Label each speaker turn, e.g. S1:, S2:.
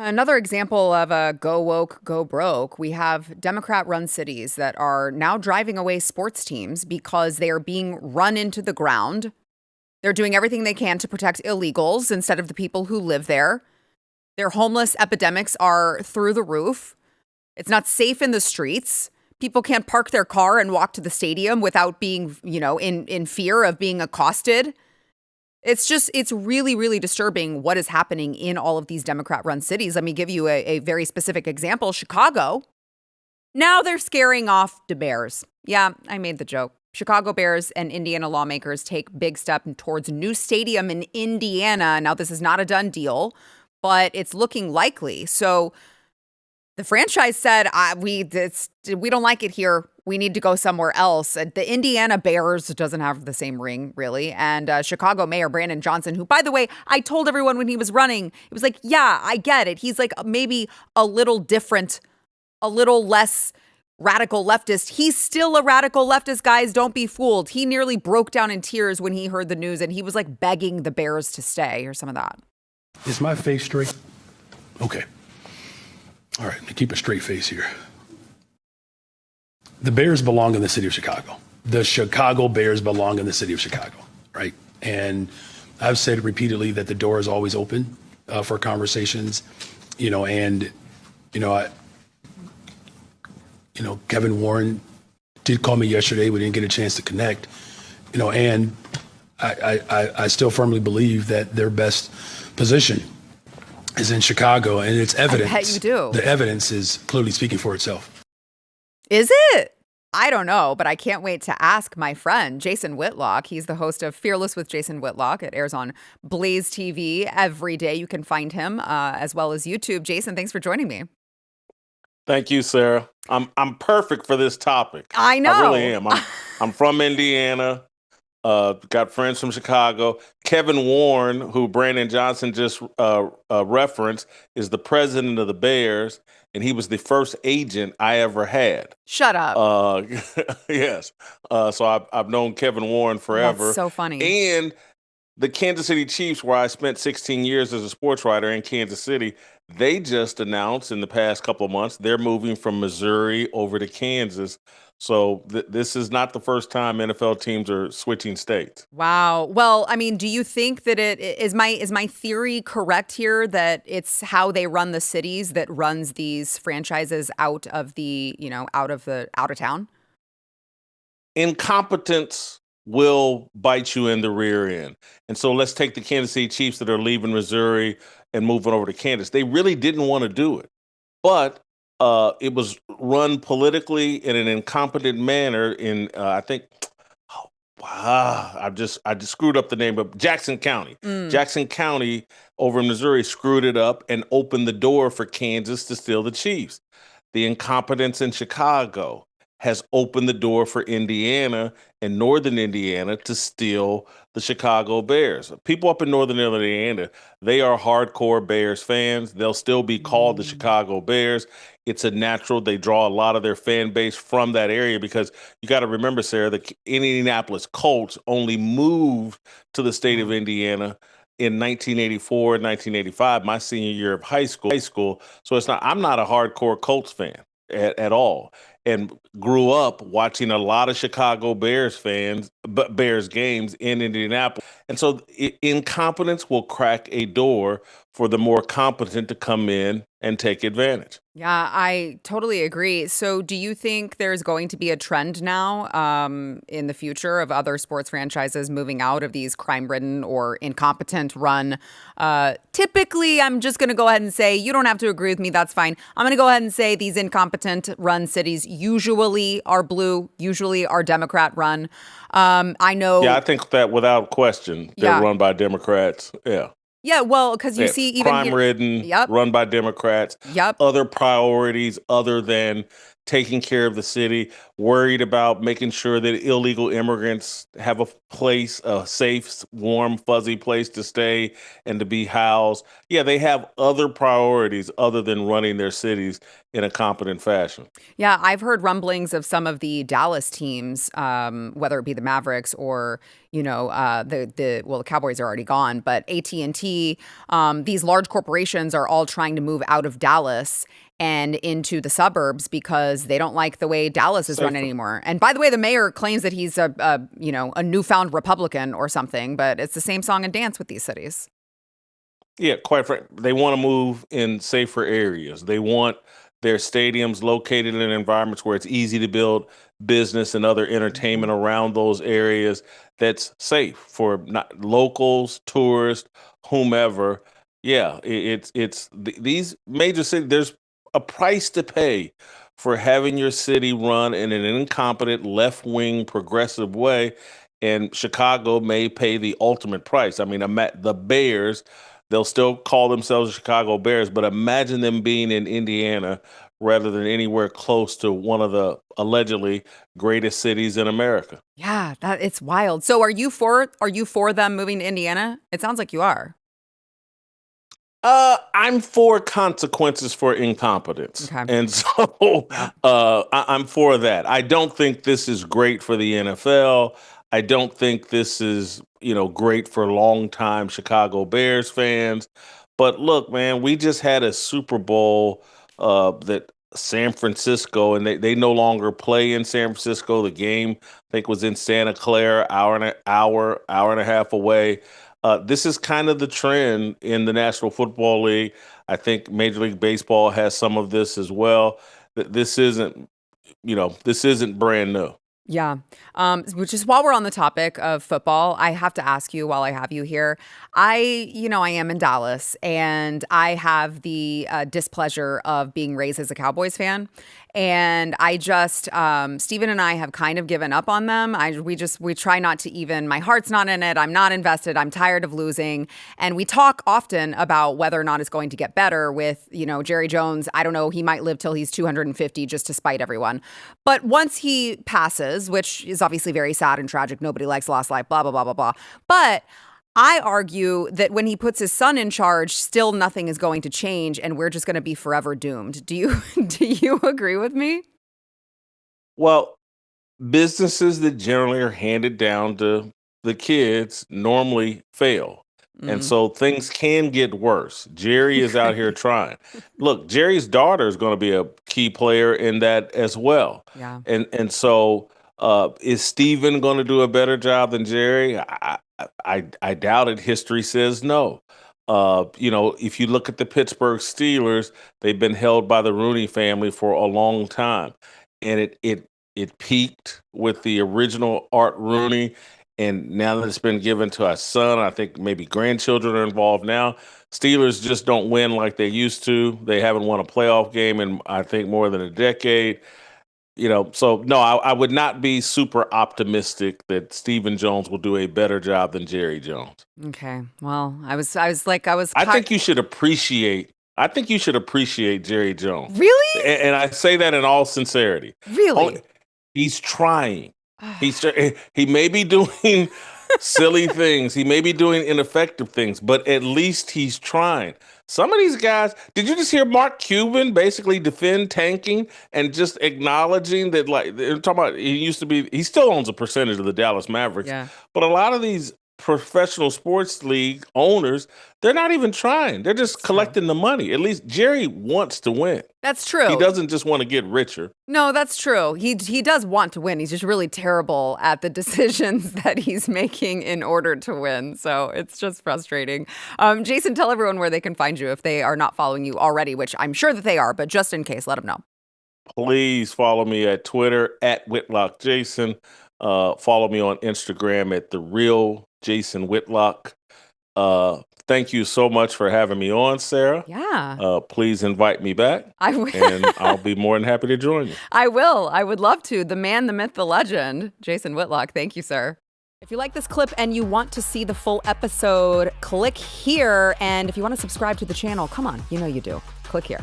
S1: Another example of a go woke, go broke. We have Democrat run cities that are now driving away sports teams because they are being run into the ground. They're doing everything they can to protect illegals instead of the people who live there. Their homeless epidemics are through the roof. It's not safe in the streets. People can't park their car and walk to the stadium without being, in fear of being accosted. It's really, really disturbing what is happening in all of these Democrat-run cities. Let me give you a very specific example. Chicago. Now they're scaring off the Bears. Yeah, I made the joke. Chicago Bears and Indiana lawmakers take big step towards new stadium in Indiana. Now, this is not a done deal, but it's looking likely. So the franchise said, we don't like it here. We need to go somewhere else. The Indiana Bears doesn't have the same ring, really. And Chicago Mayor Brandon Johnson, who, by the way, I told everyone when he was running, it was like, yeah, I get it. He's like maybe a little different, a little less radical leftist. He's still a radical leftist, guys. Don't be fooled. He nearly broke down in tears when he heard the news, and he was like begging the Bears to stay or some of that.
S2: Is my face straight? Okay. All right, let me keep a straight face here. The Bears belong in the city of Chicago. The Chicago Bears belong in the city of Chicago, right? And I've said repeatedly that the door is always open for conversations, Kevin Warren did call me yesterday. We didn't get a chance to connect, and I still firmly believe that their best position is in Chicago, and it's evidence.
S1: I bet you do.
S2: The evidence is clearly speaking for itself.
S1: Is it? I don't know, but I can't wait to ask my friend, Jason Whitlock. He's the host of Fearless with Jason Whitlock. It airs on BlazeTV every day. You can find him as well as YouTube. Jason, thanks for joining me.
S3: Thank you, Sarah. I'm perfect for this topic.
S1: I know.
S3: I really am. I'm from Indiana. Got friends from Chicago. Kevin Warren, who Brandon Johnson just referenced, is the president of the Bears, and he was the first agent I ever had.
S1: Shut up.
S3: Yes. So I've known Kevin Warren forever.
S1: That's so funny.
S3: And the Kansas City Chiefs, where I spent 16 years as a sports writer in Kansas City, they just announced in the past couple of months they're moving from Missouri over to Kansas. So this is not the first time NFL teams are switching states.
S1: Wow. Well, I mean, do you think that is my theory correct here, that it's how they run the cities that runs these franchises out of out of town?
S3: Incompetence will bite you in the rear end. And so let's take the Kansas City Chiefs that are leaving Missouri and moving over to Kansas. They really didn't want to do it, but it was run politically in an incompetent manner in, I think, I just screwed up the name, but Jackson County. Jackson County over in Missouri screwed it up and opened the door for Kansas to steal the Chiefs. The incompetence in Chicago has opened the door for Indiana and Northern Indiana to steal the Chicago Bears. People up in Northern Indiana, they are hardcore Bears fans. They'll still be called the Chicago Bears. It's a natural. They draw a lot of their fan base from that area because you got to remember, Sarah, the Indianapolis Colts only moved to the state of Indiana in 1984, 1985, my senior year of high school. So I'm not a hardcore Colts fan at all, and grew up watching a lot of Chicago Bears games in Indianapolis. And so incompetence will crack a door for the more competent to come in and take advantage.
S1: Yeah, I totally agree. So do you think there's going to be a trend now in the future of other sports franchises moving out of these crime-ridden or incompetent run? Typically, I'm just going to go ahead and say, you don't have to agree with me, that's fine. I'm going to go ahead and say these incompetent run cities usually are blue, usually are Democrat run. I know.
S3: Yeah, I think that without question, they're run by Democrats. Yeah.
S1: Yeah, well, because you see even
S3: crime-ridden, run by Democrats.
S1: Yep.
S3: Other priorities other than taking care of the city, worried about making sure that illegal immigrants have a place, a safe, warm, fuzzy place to stay and to be housed. Yeah, they have other priorities other than running their cities in a competent fashion.
S1: Yeah, I've heard rumblings of some of the Dallas teams, whether it be the Mavericks or the Cowboys are already gone, but AT&T, these large corporations are all trying to move out of Dallas and into the suburbs because they don't like the way Dallas is run
S3: Safer.
S1: anymore. And by the way, the mayor claims that he's a newfound Republican or something, but it's the same song and dance with these cities.
S3: Yeah, quite frankly, they want to move in safer areas. They want their stadiums located in environments where it's easy to build business and other entertainment around those areas that's safe for not locals, tourists, whomever. Yeah, these major cities. There's a price to pay for having your city run in an incompetent left-wing progressive way, and Chicago may pay the ultimate price. I mean, the Bears. They'll still call themselves the Chicago Bears, but imagine them being in Indiana rather than anywhere close to one of the allegedly greatest cities in America.
S1: Yeah, that it's wild. So are you for them moving to Indiana? It sounds like you are.
S3: I'm for consequences for incompetence,
S1: Okay.
S3: and so
S1: Yeah.
S3: I'm for that. I don't think this is great for the NFL. I don't think this is great for longtime Chicago Bears fans. But look, man, we just had a Super Bowl that San Francisco, and they no longer play in San Francisco. The game I think was in Santa Clara, hour and a half away. This is kind of the trend in the National Football League. I think Major League Baseball has some of this as well. This isn't brand new.
S1: Yeah. Which is while we're on the topic of football, I have to ask you while I have you here. I am in Dallas and I have the displeasure of being raised as a Cowboys fan. And Steven and I have kind of given up on them. We try not to even, my heart's not in it. I'm not invested. I'm tired of losing. And we talk often about whether or not it's going to get better with, Jerry Jones. I don't know. He might live till he's 250 just to spite everyone. But once he passes, which is obviously very sad and tragic, nobody likes lost life, blah, blah, blah, blah, blah. But I argue that when he puts his son in charge, still nothing is going to change and we're just going to be forever doomed. Do you do you agree with me?
S3: Well, businesses that generally are handed down to the kids normally fail. And
S1: Mm.
S3: so things can get worse. Jerry is out here trying. Look, Jerry's daughter is going to be a key player in that as well.
S1: Yeah.
S3: And so is Steven going to do a better job than Jerry? I doubt it. History says no. If you look at the Pittsburgh Steelers, they've been held by the Rooney family for a long time, and it peaked with the original Art Rooney, and now that it's been given to our son, I think maybe grandchildren are involved now. Steelers just don't win like they used to. They haven't won a playoff game in I think more than a decade. So no, I would not be super optimistic that Stephen Jones will do a better job than Jerry Jones.
S1: Okay. Well, I was
S3: I think you should appreciate. I think you should appreciate Jerry Jones,
S1: Really?
S3: and I say that in all sincerity.
S1: Really?
S3: Only, he's trying. He may be doing silly things. He may be doing ineffective things, but at least he's trying. Some of these guys, did you just hear Mark Cuban basically defend tanking and just acknowledging that, like, they're talking about he still owns a percentage of the Dallas Mavericks,
S1: Yeah.
S3: but a lot of these professional sports league owners, they're not even trying. They're just
S1: That's true.
S3: collecting the money. At least Jerry wants to win.
S1: That's
S3: He
S1: true.
S3: doesn't just want to get richer.
S1: No, that's true. He does want to win. He's just really terrible at the decisions that he's making in order to win. So it's just frustrating. Jason, tell everyone where they can find you if they are not following you already, which I'm sure that they are, but just in case, let them know.
S3: Please follow me at Twitter at Whitlock Jason. Follow me on Instagram at the real Jason Whitlock. Thank you so much for having me on, Sarah.
S1: Yeah,
S3: Please invite me back,
S1: I will.
S3: and I'll be more than happy to join you.
S1: I will. I would love to. The man, the myth, the legend, Jason Whitlock. Thank you, sir. If you like this clip and you want to see the full episode, click here. And if you want to subscribe to the channel, come on, you know you do. Click here.